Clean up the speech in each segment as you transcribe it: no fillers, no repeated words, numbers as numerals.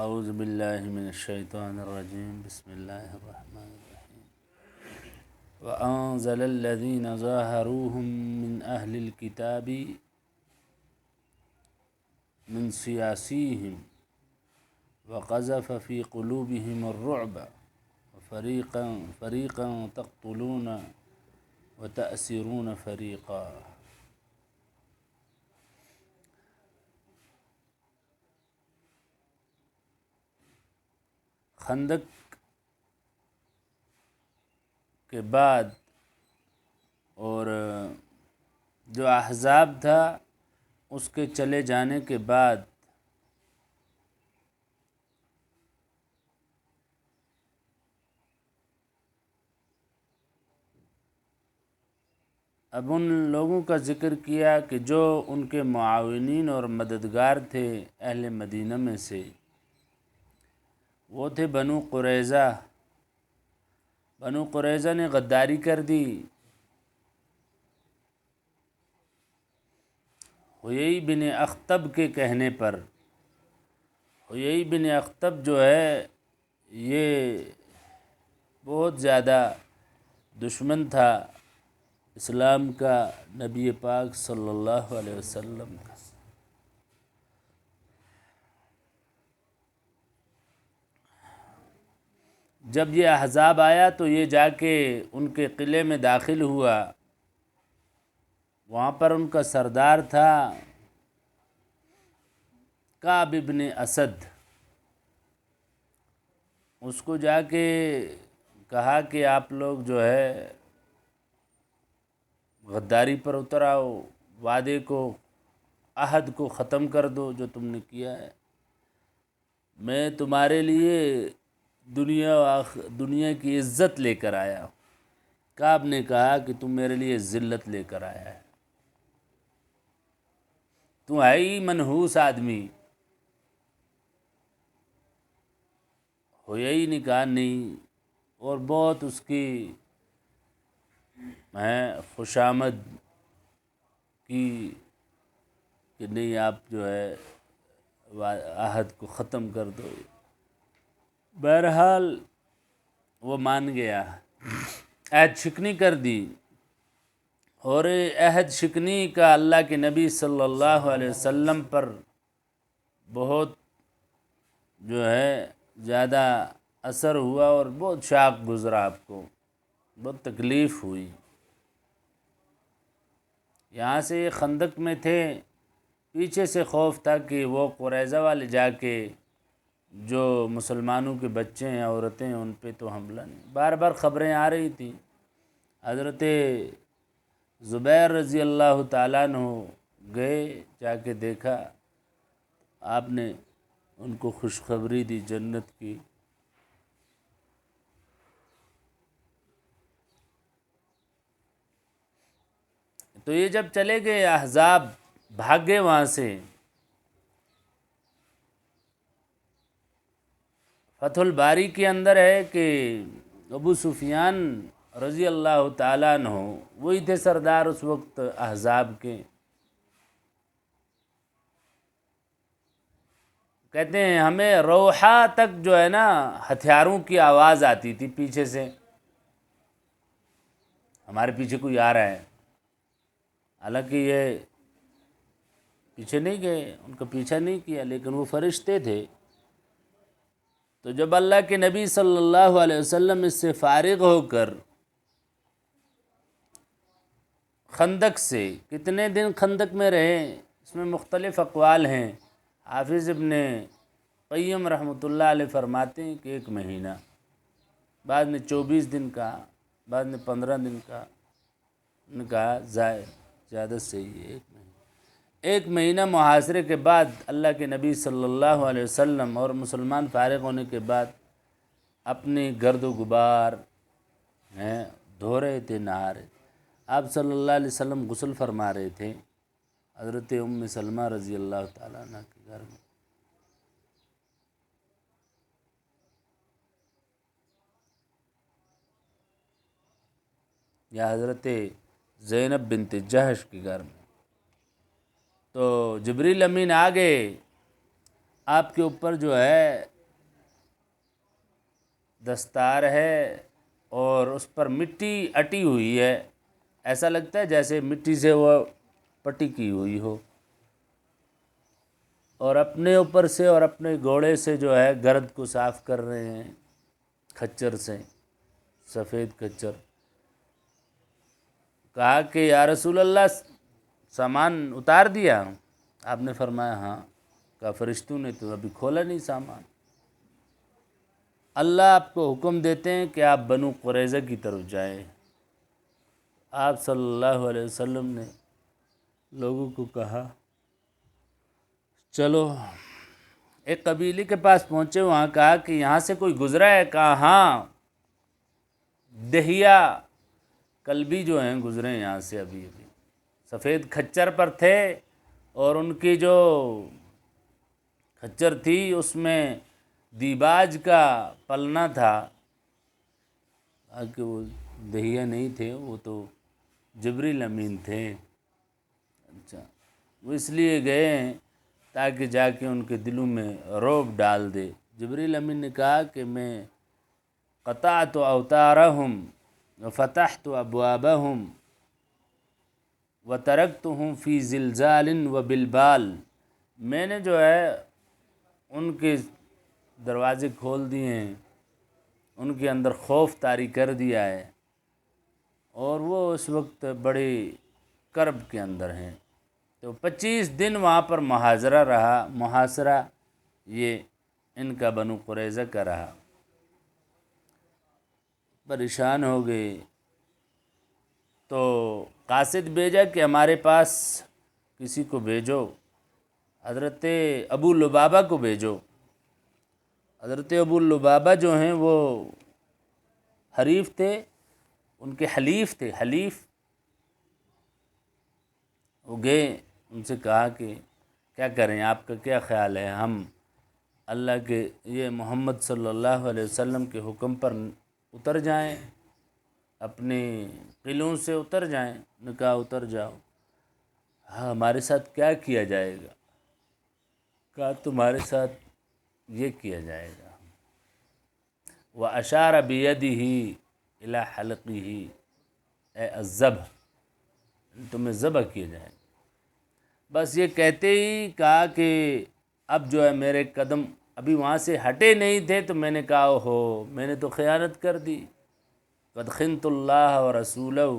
اعوذ باللہ من الشیطان الرجیم بسم اللہ الرحمن الرحیم وَأَنزَلَ الَّذِينَ ظَاهَرُوهُم مِّنْ أَهْلِ الْكِتَابِ مِنْ صِيَاصِيهِمْ وَقَذَفَ فِي قُلُوبِهِمُ الرُّعْبَ فَرِيقًا تَقْتُلُونَ وَتَأْسِرُونَ فَرِيقًا۔ خندق کے بعد اور جو احزاب تھا اس کے چلے جانے کے بعد اب ان لوگوں کا ذکر کیا کہ جو ان کے معاونین اور مددگار تھے اہل مدینہ میں سے، وہ تھے بنو قریظہ۔ بنو قریظہ نے غداری کر دی۔ حیی بن اخطب کے کہنے پر، حیی بن اخطب جو ہے یہ بہت زیادہ دشمن تھا اسلام کا، نبی پاک صلی اللہ علیہ وسلم کا۔ جب یہ احزاب آیا تو یہ جا کے ان کے قلعے میں داخل ہوا۔ وہاں پر ان کا سردار تھا کعب بن اسد۔ اس کو جا کے کہا کہ آپ لوگ جو ہے غداری پر اتر آؤ، وعدے کو، عہد کو ختم کر دو جو تم نے کیا ہے۔ میں تمہارے لیے دنیا کی عزت لے کر آیا ہوں۔ کعب نے کہا کہ تم میرے لیے ذلت لے کر آیا ہے، تو ہے ہی منحوس آدمی۔ حیی نے کہا نہیں، اور بہت اس کی خوشامد کی کہ نہیں آپ جو ہے عہد کو ختم کر دو۔ بہرحال وہ مان گیا، عہد شکنی کر دی، اور عہد شکنی کا اللہ کے نبی صلی اللہ علیہ وسلم پر بہت جو ہے زیادہ اثر ہوا، اور بہت شاق گزرا، آپ کو بہت تکلیف ہوئی۔ یہاں سے یہ خندق میں تھے، پیچھے سے خوف تھا کہ وہ قریظہ والے جا کے جو مسلمانوں کے بچے ہیں، عورتیں ہیں، ان پہ تو حملہ نہیں۔ بار بار خبریں آ رہی تھیں۔ حضرت زبیر رضی اللہ تعالیٰ عنہ گئے، جا کے دیکھا، آپ نے ان کو خوشخبری دی جنت کی۔ تو یہ جب چلے گئے احزاب، بھاگ گئے وہاں سے۔ فتح الباری کے اندر ہے کہ ابو سفیان رضی اللہ تعالیٰ عنہ وہی تھے سردار اس وقت احزاب کے۔ کہتے ہیں ہمیں روحا تک جو ہے نا ہتھیاروں کی آواز آتی تھی پیچھے سے، ہمارے پیچھے کوئی آ رہا ہے۔ حالانکہ یہ پیچھے نہیں گئے، ان کا پیچھا نہیں کیا، لیکن وہ فرشتے تھے۔ تو جب اللہ کے نبی صلی اللہ علیہ وسلم اس سے فارغ ہو کر خندق سے، کتنے دن خندق میں رہے اس میں مختلف اقوال ہیں۔ حافظ ابن قیم رحمۃ اللہ علیہ فرماتے ہیں کہ 1 مہینہ، بعد میں 24 دن کا، بعد میں 15 دن کا، نے کہا زیادہ صحیح ہے 1 مہینہ۔ 1 مہینہ محاصرے کے بعد اللہ کے نبی صلی اللہ علیہ وسلم اور مسلمان فارغ ہونے کے بعد اپنی گرد و غبار دھو رہے تھے، نہا رہے تھے۔ آپ صلی اللہ علیہ وسلم غسل فرما رہے تھے حضرت ام سلمہ رضی اللہ تعالیٰ عنہ کے گھر میں۔ یا حضرت زینب بنت جہش کے گھر میں۔ تو جبریل امین آ گئے، آپ کے اوپر جو ہے دستار ہے اور اس پر مٹی اٹی ہوئی ہے، ایسا لگتا ہے جیسے مٹی سے وہ پٹی کی ہوئی ہو، اور اپنے اوپر سے اور اپنے گھوڑے سے جو ہے گرد کو صاف کر رہے ہیں کھچر سے، سفید کھچر۔ کہا کہ یا رسول اللہ سامان اتار دیا؟ آپ نے فرمایا ہاں۔ کہا فرشتوں نے تو ابھی کھولا نہیں سامان۔ اللہ آپ کو حکم دیتے ہیں کہ آپ بنو قریظہ کی طرف جائیں۔ آپ صلی اللہ علیہ وسلم نے لوگوں کو کہا چلو، ایک قبیلے کے پاس پہنچے، وہاں کہا کہ یہاں سے کوئی گزرا ہے؟ کہا ہاں، دہیا کلبی جو ہیں گزرے ہیں یہاں سے ابھی ابھی، سفید کھچر پر تھے، اور ان کی جو کھچر تھی اس میں دیباج کا پلنا تھا، کہ وہ دہیا نہیں تھے، وہ تو جبریل امین تھے۔ اچھا، وہ اس لیے گئے ہیں تاکہ جا کے ان کے دلوں میں رعب ڈال دے۔ جبریل امین نے کہا کہ میں قطعت اوتارہم وفتحت ابوابہم وترکتہم فی زلزال وبلبال، میں نے جو ہے ان کے دروازے کھول دیے ہیں، ان کے اندر خوف طاری کر دیا ہے، اور وہ اس وقت بڑے کرب کے اندر ہیں۔ تو 25 دن وہاں پر محاصرہ رہا، محاصرہ یہ ان کا بنو قریظہ کا رہا۔ پریشان ہو گئے تو قاصد بھیجا کہ ہمارے پاس کسی کو بھیجو، حضرت ابو لبابہ کو بھیجو۔ حضرت ابو لبابہ جو ہیں وہ حریف تھے، ان کے حلیف تھے، حلیف۔ وہ گئے، ان سے کہا کہ کیا کریں، آپ کا کیا خیال ہے، ہم اللہ کے یہ محمد صلی اللہ علیہ وسلم کے حکم پر اتر جائیں، اپنے قلعوں سے اتر جائیں؟ نے کہا اتر جاؤ۔ ہاں، ہمارے ساتھ کیا کیا جائے گا؟ کہا تمہارے ساتھ یہ کیا جائے گا۔ وَأَشَارَ بِيَدِهِ إِلَى حَلْقِهِ، اے الذبح، تمہیں ذبح کیا جائے گا۔ بس یہ کہتے ہی کہا کہ اب جو ہے میرے قدم ابھی وہاں سے ہٹے نہیں تھے تو میں نے کہا اوہو، میں نے تو خیانت کر دی، قد خنت اللہ ورسولہ،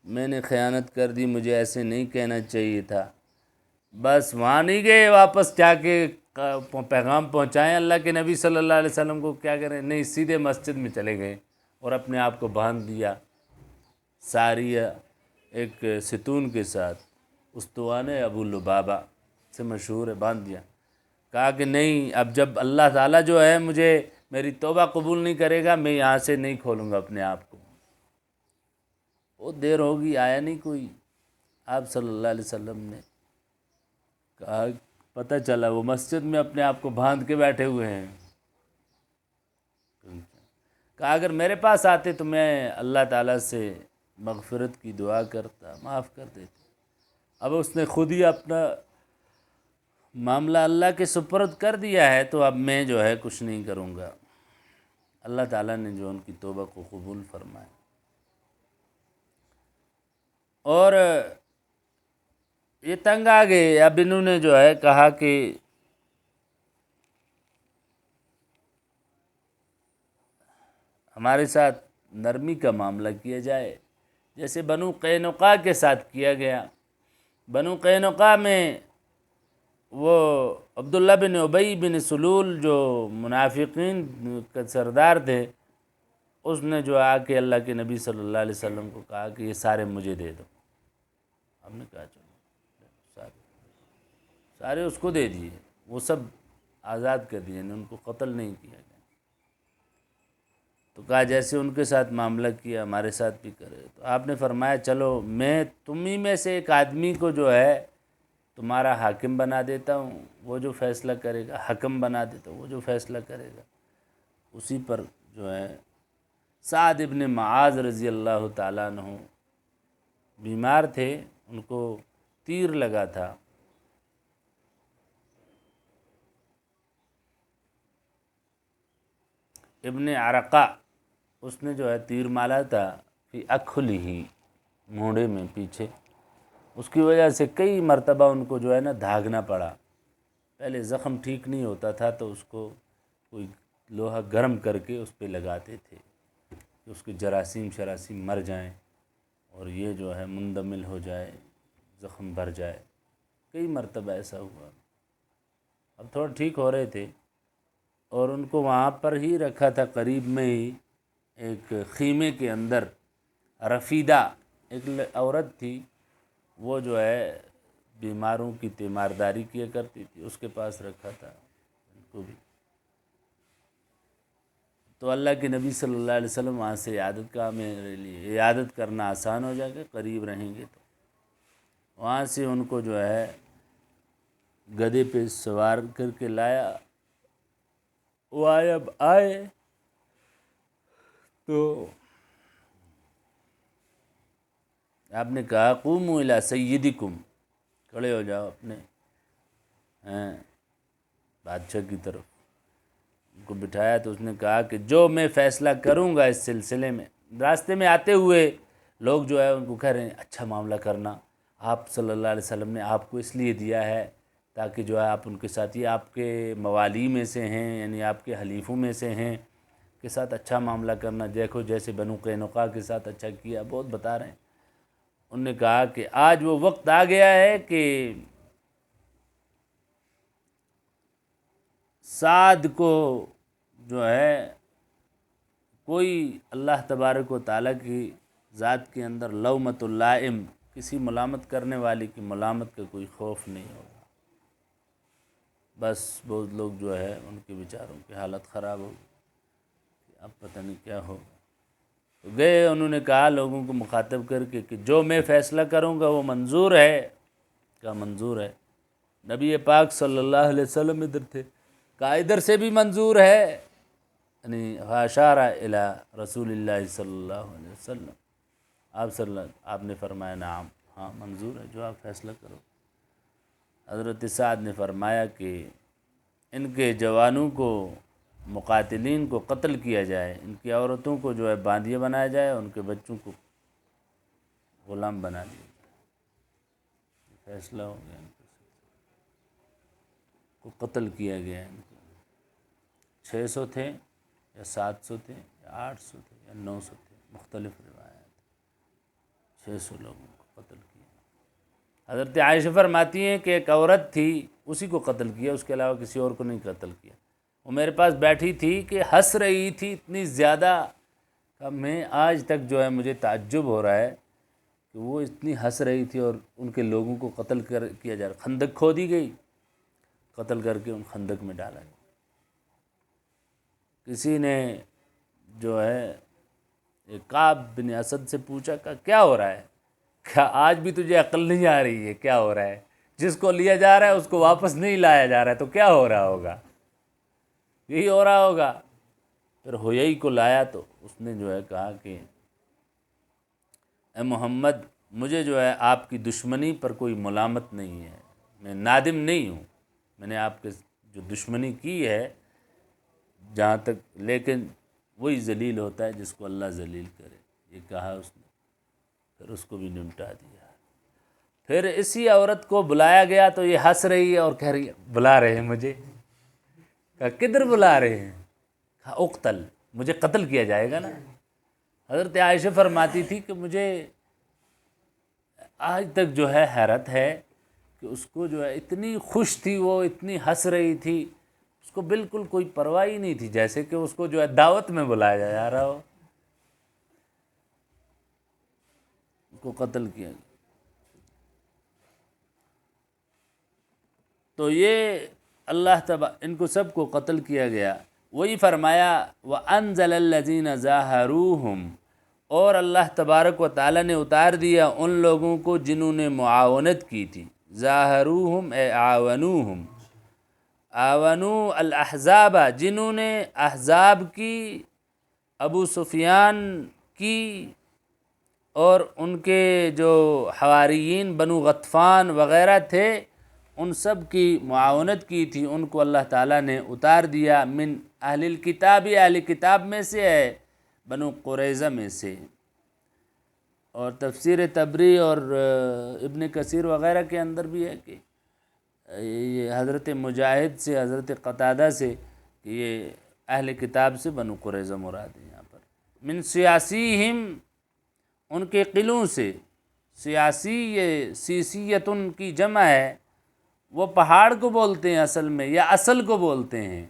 میں نے خیانت کر دی، مجھے ایسے نہیں کہنا چاہیے تھا۔ بس وہاں نہیں گئے واپس جا کے پیغام پہنچائیں اللہ کے نبی صلی اللہ علیہ وسلم کو، کیا کریں، نہیں، سیدھے مسجد میں چلے گئے اور اپنے آپ کو باندھ دیا ساریہ ایک ستون کے ساتھ، استوانِ ابو لبابہ سے مشہور ہے، باندھ دیا۔ کہا کہ نہیں، اب جب اللہ تعالیٰ جو ہے مجھے میری توبہ قبول نہیں کرے گا، میں یہاں سے نہیں کھولوں گا اپنے آپ کو۔ بہت دیر ہوگی، آیا نہیں کوئی۔ آپ صلی اللہ علیہ وسلم نے کہا، پتہ چلا وہ مسجد میں اپنے آپ کو باندھ کے بیٹھے ہوئے ہیں۔ کہا اگر میرے پاس آتے تو میں اللہ تعالیٰ سے مغفرت کی دعا کرتا، معاف کر دیتا۔ اب اس نے خود ہی اپنا معاملہ اللہ کے سپرد کر دیا ہے، تو اب میں جو ہے کچھ نہیں کروں گا۔ اللہ تعالیٰ نے جو ان کی توبہ کو قبول فرمایا، اور یہ تنگ آ گئے۔ اب انہوں نے جو ہے کہا کہ ہمارے ساتھ نرمی کا معاملہ کیا جائے، جیسے بنو قینقاع کے ساتھ کیا گیا۔ بنو قینقاع میں وہ عبداللہ بن ابی بن سلول جو منافقین کا سردار تھے، اس نے جو آ کے اللہ کے نبی صلی اللہ علیہ وسلم کو کہا کہ یہ سارے مجھے دے دو۔ ہم نے کہا چلو، سارے اس کو دے دیے، وہ سب آزاد کر دیے، ان کو قتل نہیں کیا گیا۔ تو کہا جیسے ان کے ساتھ معاملہ کیا ہمارے ساتھ بھی کرے۔ تو آپ نے فرمایا چلو، میں تمہیں میں سے ایک آدمی کو جو ہے تمہارا حاکم بنا دیتا ہوں، وہ جو فیصلہ کرے گا، حکم بنا دیتا ہوں، وہ جو فیصلہ کرے گا۔ اسی پر جو ہے سعد ابن معاذ رضی اللہ تعالیٰ عنہ بیمار تھے، ان کو تیر لگا تھا، ابن عرقہ اس نے جو ہے تیر مالا تھا فی اکھلہ، مونڈے میں پیچھے، اس کی وجہ سے کئی مرتبہ ان کو جو ہے نا دھاگنا پڑا۔ پہلے زخم ٹھیک نہیں ہوتا تھا تو اس کو کوئی لوہا گرم کر کے اس پہ لگاتے تھے کہ اس کے جراثیم شراثیم مر جائیں اور یہ جو ہے مندمل ہو جائے، زخم بھر جائے۔ کئی مرتبہ ایسا ہوا، اب تھوڑا ٹھیک ہو رہے تھے، اور ان کو وہاں پر ہی رکھا تھا، قریب میں ہی ایک خیمے کے اندر رفیدہ ایک عورت تھی، وہ جو ہے بیماروں کی تیمارداری کیا کرتی تھی، اس کے پاس رکھا تھا ان کو بھی۔ تو اللہ کے نبی صلی اللہ علیہ وسلم وہاں سے عیادت کا میرے لیے عیادت کرنا آسان ہو جائے گا، قریب رہیں گے تو وہاں سے ان کو جو ہے گدھے پہ سوار کر کے لایا۔ وہ آئے تو آپ نے کہا قوموا الی سیدکم، کھڑے ہو جاؤ اپنے بادشاہ کی طرف۔ ان کو بٹھایا تو اس نے کہا کہ جو میں فیصلہ کروں گا اس سلسلے میں، راستے میں آتے ہوئے لوگ جو ہے ان کو کہہ رہے ہیں اچھا معاملہ کرنا، آپ صلی اللہ علیہ وسلم نے آپ کو اس لیے دیا ہے تاکہ جو ہے آپ ان کے ساتھ، یہ آپ کے موالی میں سے ہیں، یعنی آپ کے حلیفوں میں سے ہیں، کے ساتھ اچھا معاملہ کرنا، دیکھو جیسے بنو قینقاع کے ساتھ اچھا کیا، بہت بتا رہے ہیں۔ انہوں نے کہا کہ آج وہ وقت آ گیا ہے کہ سعد کو جو ہے کوئی اللہ تبارک و تعالیٰ کی ذات کے اندر لومۃ اللائم، کسی ملامت کرنے والے کی ملامت کا کوئی خوف نہیں ہوگا۔ بس بہت لوگ جو ہے ان کے بیچاروں کی حالت خراب ہوگی کہ اب پتہ نہیں کیا ہوگا۔ تو گئے، انہوں نے کہا لوگوں کو مخاطب کر کے کہ جو میں فیصلہ کروں گا وہ منظور ہے۔ کیا منظور ہے؟ نبی پاک صلی اللہ علیہ وسلم ادھر تھے، کہا ادھر سے بھی منظور ہے، یعنی اشارہ الی رسول اللہ صلی اللہ علیہ وسلم، آپ نے فرمایا نعم، ہاں منظور ہے جو آپ فیصلہ کرو۔ حضرت سعد نے فرمایا کہ ان کے جوانوں کو، مقاتلین کو قتل کیا جائے، ان کی عورتوں کو جو ہے باندیاں بنایا جائے، ان کے بچوں کو غلام بنا دیا جائے۔ فیصلہ ہو گیا، ان کو قتل کیا گیا۔ ان کو 600 تھے یا 700 تھے یا 800 تھے یا 900 تھے، مختلف روایات، 600 لوگوں کو قتل کیا۔ حضرت عائشہ فرماتی ہیں کہ ایک عورت تھی، اسی کو قتل کیا، اس کے علاوہ کسی اور کو نہیں قتل کیا۔ وہ میرے پاس بیٹھی تھی کہ ہنس رہی تھی اتنی زیادہ کہ میں آج تک جو ہے مجھے تعجب ہو رہا ہے کہ وہ اتنی ہنس رہی تھی، اور ان کے لوگوں کو قتل کیا جا رہا۔ خندق کھودی گئی، قتل کر کے ان خندق میں ڈالا گیا۔ کسی نے جو ہے کعب بن اسد سے پوچھا کہ کیا ہو رہا ہے؟ کیا آج بھی تجھے عقل نہیں آ رہی ہے؟ کیا ہو رہا ہے؟ جس کو لیا جا رہا ہے اس کو واپس نہیں لایا جا رہا ہے، تو کیا ہو رہا ہوگا؟ یہی ہو رہا ہوگا۔ پھر ہویئی کو لایا تو اس نے جو ہے کہا کہ اے محمد، مجھے جو ہے آپ کی دشمنی پر کوئی ملامت نہیں ہے، میں نادم نہیں ہوں، میں نے آپ کے جو دشمنی کی ہے جہاں تک، لیکن وہی ذلیل ہوتا ہے جس کو اللہ ذلیل کرے، یہ کہا اس نے، پھر اس کو بھی نمٹا دیا۔ پھر اسی عورت کو بلایا گیا تو یہ ہنس رہی ہے اور کہہ رہی ہے بلا رہے ہیں مجھے۔ کہا کدھر بلا رہے ہیں؟ کہا اقتل، مجھے قتل کیا جائے گا نا۔ حضرت عائشہ فرماتی تھی کہ مجھے آج تک جو ہے حیرت ہے کہ اس کو جو ہے اتنی خوش تھی، وہ اتنی ہنس رہی تھی، اس کو بالکل کوئی پرواہ ہی نہیں تھی، جیسے کہ اس کو جو ہے دعوت میں بلایا جا رہا ہو۔ اس کو قتل کیا گیا۔ تو یہ اللہ ان کو سب کو قتل کیا گیا۔ وہی فرمایا وَأَنزَلَ الَّذِينَ ظَاهَرُوهُمْ، اور اللہ تبارک و تعالیٰ نے اتار دیا ان لوگوں کو جنہوں نے معاونت کی تھی۔ ظَاهَرُوهُمْ اے آونوہم، آونو الاحزاب، جنہوں نے احزاب کی، ابو سفیان کی، اور ان کے جو حواریین بنو غطفان وغیرہ تھے، ان سب کی معاونت کی تھی ان کو اللہ تعالیٰ نے اتار دیا۔ من اہل الکتاب، اہل کتاب میں سے ہے، بنو قریظہ میں سے۔ اور تفسیر تبری اور ابن کثیر وغیرہ کے اندر بھی ہے کہ یہ حضرت مجاہد سے، حضرت قتادہ سے، کہ یہ اہل کتاب سے بنو قریظہ مراد ہے یہاں پر۔ من سیاسیہم، ان کے قلعوں سے۔ سیاسی یہ سیسیتن کی جمع ہے، وہ پہاڑ کو بولتے ہیں اصل میں، یا اصل کو بولتے ہیں،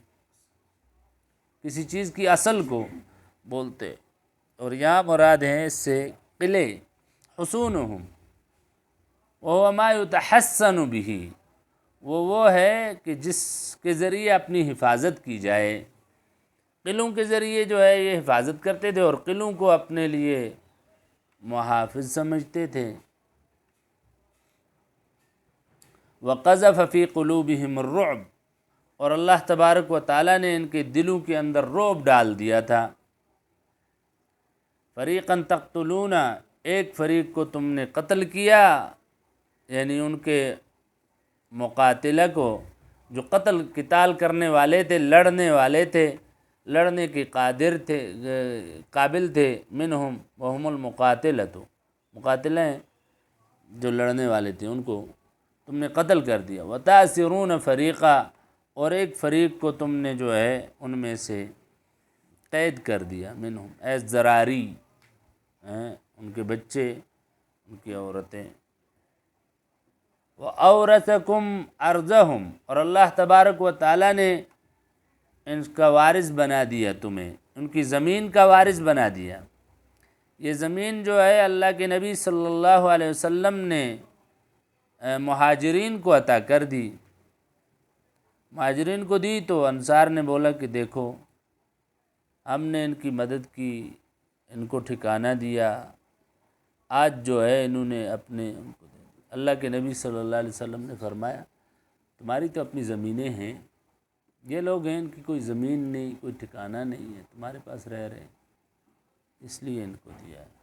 کسی چیز کی اصل کو بولتے، اور یہاں مراد ہیں اس سے قلعے۔ حصونہم وہو ما یتحسن بہ، وہ ہے کہ جس کے ذریعے اپنی حفاظت کی جائے۔ قلعوں کے ذریعے جو ہے یہ حفاظت کرتے تھے، اور قلعوں کو اپنے لیے محافظ سمجھتے تھے۔ وَقَذَفَ فِي قُلُوبِهِمُ الرُّعْبَ، اور اللہ تبارک و تعالیٰ نے ان کے دلوں کے اندر رعب ڈال دیا تھا۔ فَرِيقًا تَقْتُلُونَ، ایک فریق کو تم نے قتل کیا، یعنی ان کے مقاتلہ کو، جو قتال کرنے والے تھے، لڑنے والے تھے، لڑنے کے قابل تھے۔ منہم وہم المقاتلۃ، مقاتلہ ہیں جو لڑنے والے تھے، ان کو تم نے قتل کر دیا۔ وَتَأْسِرُونَ فَرِيقًا، اور ایک فریق کو تم نے جو ہے ان میں سے قید کر دیا۔ منہم اے زراری، ان کے بچے، ان کی عورتیں۔ وَأَوْرَثَكُمْ أَرْضَهُمْ، اور اللہ تبارک و تعالیٰ نے ان کا وارث بنا دیا تمہیں، ان کی زمین کا وارث بنا دیا۔ یہ زمین جو ہے اللہ کے نبی صلی اللہ علیہ وسلم نے مہاجرین کو عطا کر دی۔ مہاجرین کو دی تو انصار نے بولا کہ دیکھو ہم نے ان کی مدد کی، ان کو ٹھکانہ دیا، آج جو ہے انہوں نے اپنے ان کو دے دی۔ اللہ کے نبی صلی اللہ علیہ وسلم نے فرمایا تمہاری تو اپنی زمینیں ہیں، یہ لوگ ہیں ان کی کوئی زمین نہیں، کوئی ٹھکانہ نہیں ہے، تمہارے پاس رہ رہے ہیں، اس لیے ان کو دیا ہے۔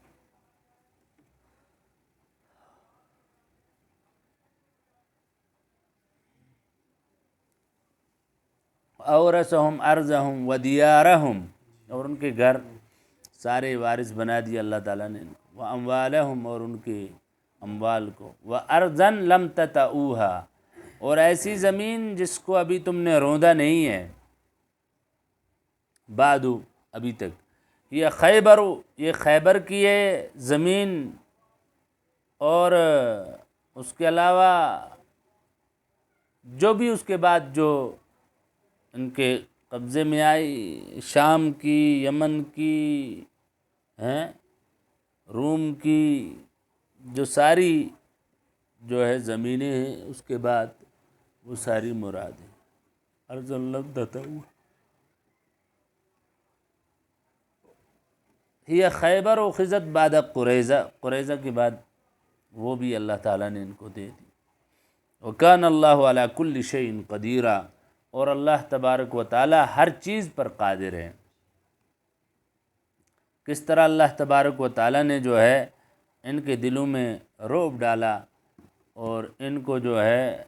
اورثہم ارضہم ودیارہم، اور ان کے گھر سارے وارث بنا دیا اللہ تعالیٰ نے ان کو۔ واموالہم، اور ان کے اموال کو۔ وارضا لم تطئوہا، اور ایسی زمین جس کو ابھی تم نے روندا نہیں ہے، بعدو، ابھی تک۔ یہ خیبر، یہ خیبر کی ہے زمین، اور اس کے علاوہ جو بھی اس کے بعد جو ان کے قبضے میں آئی، شام کی، یمن کی، روم کی، جو ساری جو ہے زمینیں ہیں اس کے بعد وہ ساری مراد ہیں۔ ارض لم تطئوہا، یہ خیبر اخذت بعد قریظہ، قریظہ کے بعد وہ بھی اللہ تعالیٰ نے ان کو دے دی۔ وکان اللہ علی کل شیء قدیرا، اور اللہ تبارک و تعالیٰ ہر چیز پر قادر ہے۔ کس طرح اللہ تبارک و تعالیٰ نے جو ہے ان کے دلوں میں رعب ڈالا اور ان کو جو ہے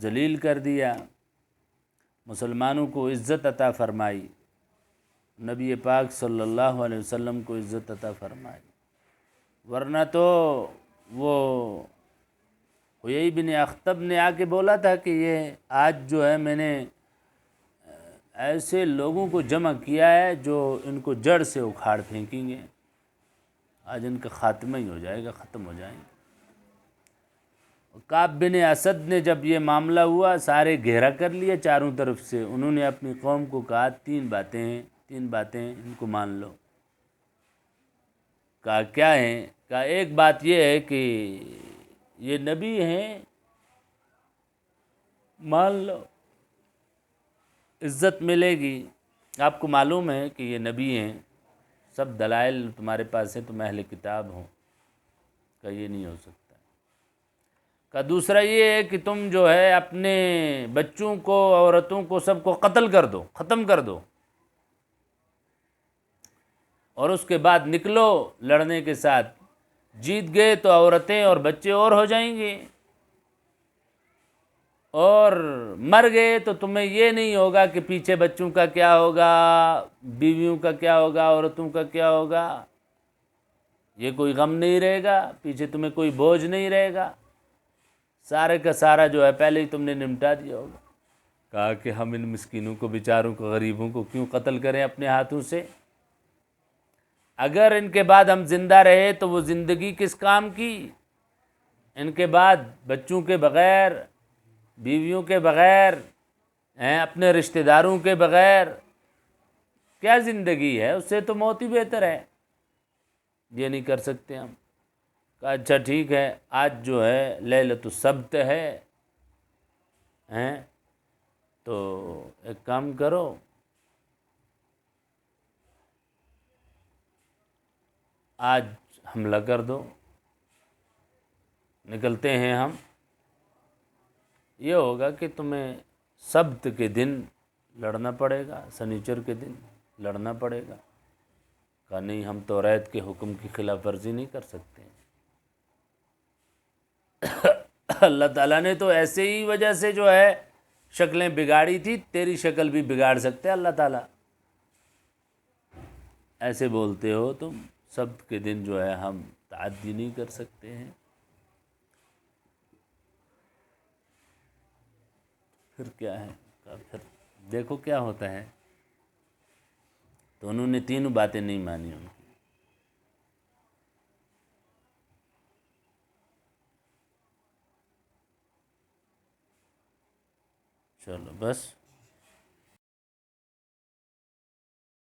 ذلیل کر دیا، مسلمانوں کو عزت عطا فرمائی، نبی پاک صلی اللہ علیہ وسلم کو عزت عطا فرمائی۔ ورنہ تو وہ حیی بن اخطب نے آ کے بولا تھا کہ یہ آج جو ہے میں نے ایسے لوگوں کو جمع کیا ہے جو ان کو جڑ سے اکھاڑ پھینکیں گے، آج ان کا خاتمہ ہی ہو جائے گا، ختم ہو جائیں گے۔ کعب بن اسد نے جب یہ معاملہ ہوا، سارے گھیرا کر لیا چاروں طرف سے، انہوں نے اپنی قوم کو کہا تین باتیں ان کو مان لو۔ کہا کیا ہیں؟ کہا ایک بات یہ ہے کہ یہ نبی ہیں، مان لو، عزت ملے گی۔ آپ کو معلوم ہے کہ یہ نبی ہیں، سب دلائل تمہارے پاس ہیں، تم اہل کتاب ہو، کہ یہ نہیں ہو سکتا۔ کا دوسرا یہ ہے کہ تم جو ہے اپنے بچوں کو، عورتوں کو، سب کو قتل کر دو، ختم کر دو، اور اس کے بعد نکلو لڑنے کے ساتھ، جیت گئے تو عورتیں اور بچے اور ہو جائیں گے، اور مر گئے تو تمہیں یہ نہیں ہوگا کہ پیچھے بچوں کا کیا ہوگا، بیویوں کا کیا ہوگا، عورتوں کا کیا ہوگا، یہ کوئی غم نہیں رہے گا، پیچھے تمہیں کوئی بوجھ نہیں رہے گا، سارے کا سارا جو ہے پہلے ہی تم نے نمٹا دیا ہوگا۔ کہا کہ ہم ان مسکینوں کو، بیچاروں کو، غریبوں کو کیوں قتل کریں اپنے ہاتھوں سے؟ اگر ان کے بعد ہم زندہ رہے تو وہ زندگی کس کام کی؟ ان کے بعد بچوں کے بغیر، بیویوں کے بغیر، اپنے رشتہ داروں کے بغیر کیا زندگی ہے؟ اس سے تو موت ہی بہتر ہے۔ یہ نہیں کر سکتے ہم۔ کہا اچھا ٹھیک ہے، آج جو ہے لیلۃ السبت ہے، تو ایک کام کرو، آج حملہ کر دو، نکلتے ہیں ہم۔ یہ ہوگا کہ تمہیں سبت کے دن لڑنا پڑے گا، سنیچر کے دن لڑنا پڑے گا۔ کہا نہیں، ہم توریت کے حکم کی خلاف ورزی نہیں کر سکتے۔ اللہ تعالیٰ نے تو ایسے ہی وجہ سے جو ہے شکلیں بگاڑی تھی، تیری شکل بھی بگاڑ سکتے اللہ تعالیٰ۔ ایسے بولتے ہو تم، سبت کے دن جو ہے ہم تعدی نہیں کر سکتے ہیں۔ پھر کیا ہے؟ پھر دیکھو کیا ہوتا ہے۔ تو انہوں نے تینوں باتیں نہیں مانی ان کی۔ چلو بس۔